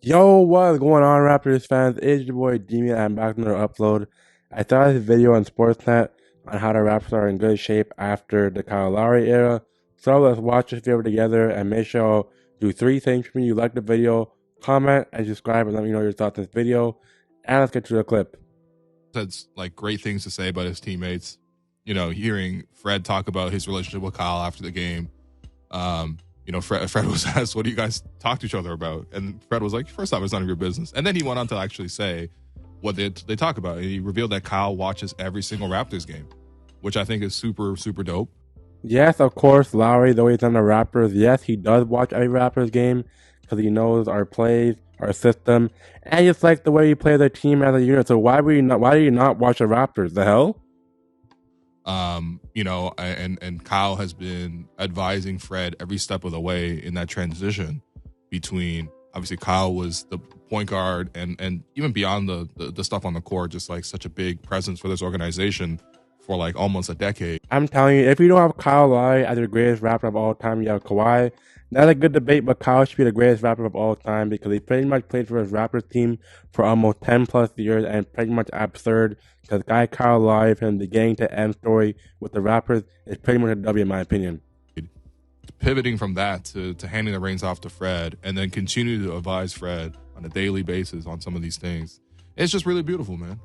Yo, what's going on, Raptors fans? It's your boy Demi, and I'm back with another upload. I started this video on Sportsnet on how the Raptors are in good shape after the Kyle Lowry era. So let's watch this video together and make sure I'll do three things for me. You like the video, comment, and subscribe, and let me know your thoughts on this video. And let's get to the clip. Had like great things to say about his teammates. You know, hearing Fred talk about his relationship with Kyle after the game. Fred was asked, "What do you guys talk to each other about?" And Fred was like, "First off, it's none of your business." And then he went on to actually say what they talk about. And he revealed that Kyle watches every single Raptors game, which I think is super, super dope. Yes, of course, Lowry, though he's on the Raptors, yes, he does watch every Raptors game because he knows our plays, our system, and just like the way we play the team as a unit. So why do you not watch the Raptors? The hell? And Kyle has been advising Fred every step of the way in that transition between, obviously Kyle was the point guard and even beyond the stuff on the court, just like such a big presence for this organization for like almost a decade. I'm telling you, if you don't have Kyle Lowry as the greatest Raptor of all time, you have Kawhi. That's a good debate, but Kyle should be the greatest Raptor of all time because he pretty much played for his Raptors team for almost 10 plus years, and pretty much absurd because guy Kyle Lowry, from the getting to end story with the Raptors, is pretty much a W in my opinion. Pivoting from that to handing the reins off to Fred and then continue to advise Fred on a daily basis on some of these things. It's just really beautiful, man.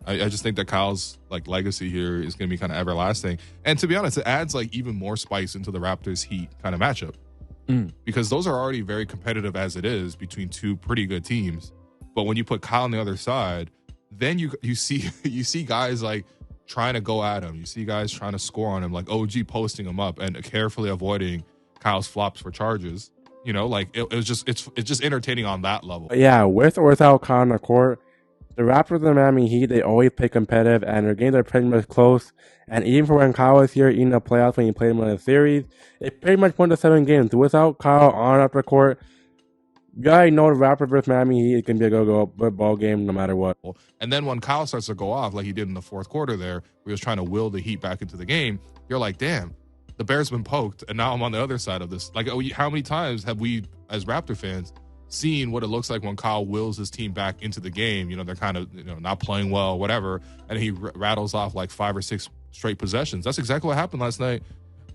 I just think that Kyle's like legacy here is going to be kind of everlasting. And to be honest, it adds like even more spice into the Raptors Heat kind of matchup because those are already very competitive as it is between two pretty good teams. But when you put Kyle on the other side, then you see you see guys like trying to go at him. You see guys trying to score on him, like OG posting him up and carefully avoiding Kyle's flops for charges. You know, like it's just entertaining on that level. But yeah, with or without Kyle on the court, the Raptors and the Miami Heat, they always play competitive, and their games are pretty much close. And even for when Kyle was here, in the playoffs, when he played him in the series, it pretty much won the 7 games. Without Kyle on up the court, you already know the Raptors versus Miami Heat is going to be a good ball game no matter what. And then when Kyle starts to go off, like he did in the fourth quarter there, where he was trying to will the Heat back into the game, you're like, damn, the Bears been poked, and now I'm on the other side of this. Like, how many times have we, as Raptor fans, seen what it looks like when Kyle wills his team back into the game? You know, they're kind of not playing well, whatever, and he rattles off like 5 or 6 straight possessions. That's exactly what happened last night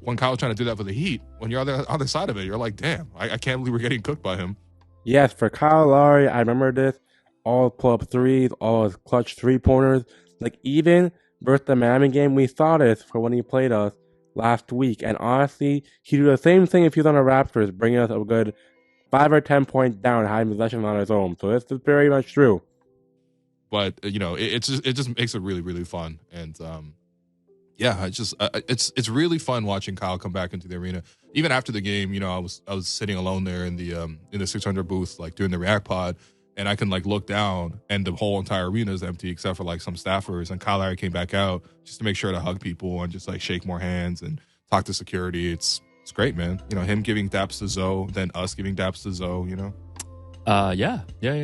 when Kyle was trying to do that for the Heat. When you're on the other side of it, you're like, damn, I can't believe we're getting cooked by him. Yes, for Kyle Lowry, I remember this. All pull-up threes, all his clutch three-pointers. Like, even versus the Miami game, we saw this for when he played us last week. And honestly, he'd do the same thing if he was on the Raptors, bringing us a good 5 or 10 points down, having possession on his own. So this is very much true. But it just makes it really, really fun. And it's really fun watching Kyle come back into the arena. Even after the game, I was sitting alone there in the 600 booth, like doing the React pod, and I can like look down, and the whole entire arena is empty except for like some staffers. And Kyle Lowry came back out just to make sure to hug people and just like shake more hands and talk to security. It's great, man. Him giving daps to Zoe, then us giving daps to Zoe. Yeah.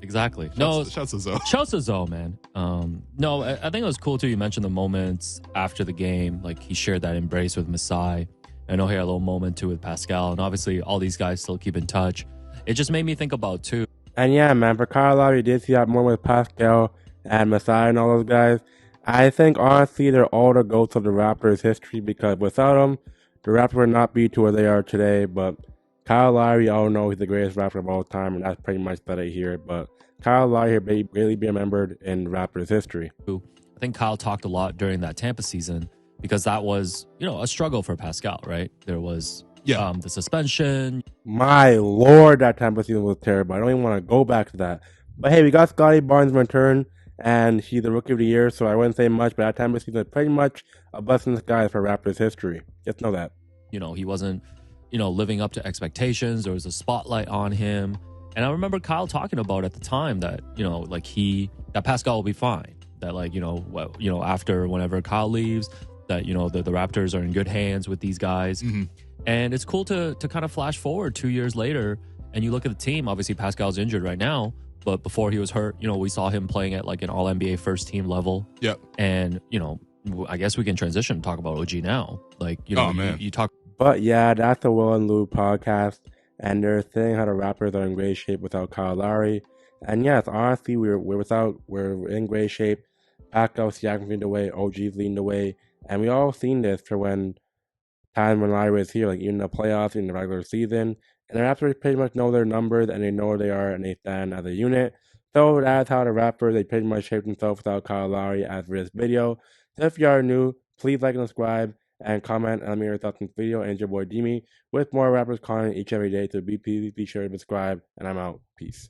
Exactly. Shouts to Zoe. Shouts to Zoe, man. I think it was cool too. You mentioned the moments after the game, like he shared that embrace with Masai. I know he had a little moment too with Pascal, and obviously all these guys still keep in touch. It just made me think about too. And yeah, man, for Kyle Lowry, you did see that more with Pascal and Masai and all those guys. I think, honestly, they're all the ghosts of the Raptors' history because without them, the Raptors would not be to where they are today. But Kyle Lowry, all know he's the greatest Raptor of all time, and that's pretty much that I hear. But Kyle Lowry may really be remembered in Raptors history. I think Kyle talked a lot during that Tampa season because that was, a struggle for Pascal, right? There was the suspension. My Lord, that Tampa season was terrible. I don't even want to go back to that. But hey, we got Scotty Barnes' return, and he's the Rookie of the Year, so I wouldn't say much, but that Tampa season is pretty much a blessing in disguise for Raptors history. Just know that. He wasn't, living up to expectations. There was a spotlight on him. And I remember Kyle talking about at the time that, that Pascal will be fine. That after whenever Kyle leaves, that, the Raptors are in good hands with these guys. Mm-hmm. And it's cool to kind of flash forward 2 years later and you look at the team. Obviously, Pascal's injured right now, but before he was hurt, we saw him playing at like an all NBA first team level. Yep. And, I guess we can transition and talk about OG now. Like, man. you talk. But yeah, that's the Will and Lou podcast. and they're saying how the Raptors are in great shape without Kyle Lowry. And yes, honestly, we're in great shape. Pascal Siakam leading the way, OG's leading the way, and we all seen this for when Lowry was here, like even in the playoffs, in the regular season. And the Raptors pretty much know their numbers and they know where they are and they stand as a unit. So that's how the Raptors, they pretty much shaped themselves without Kyle Lowry as for this video. So if you are new, please like and subscribe and comment and let me know your thoughts on this video. And it's your boy Demi with more Raptors content each every day. So please be sure to subscribe and I'm out. Peace.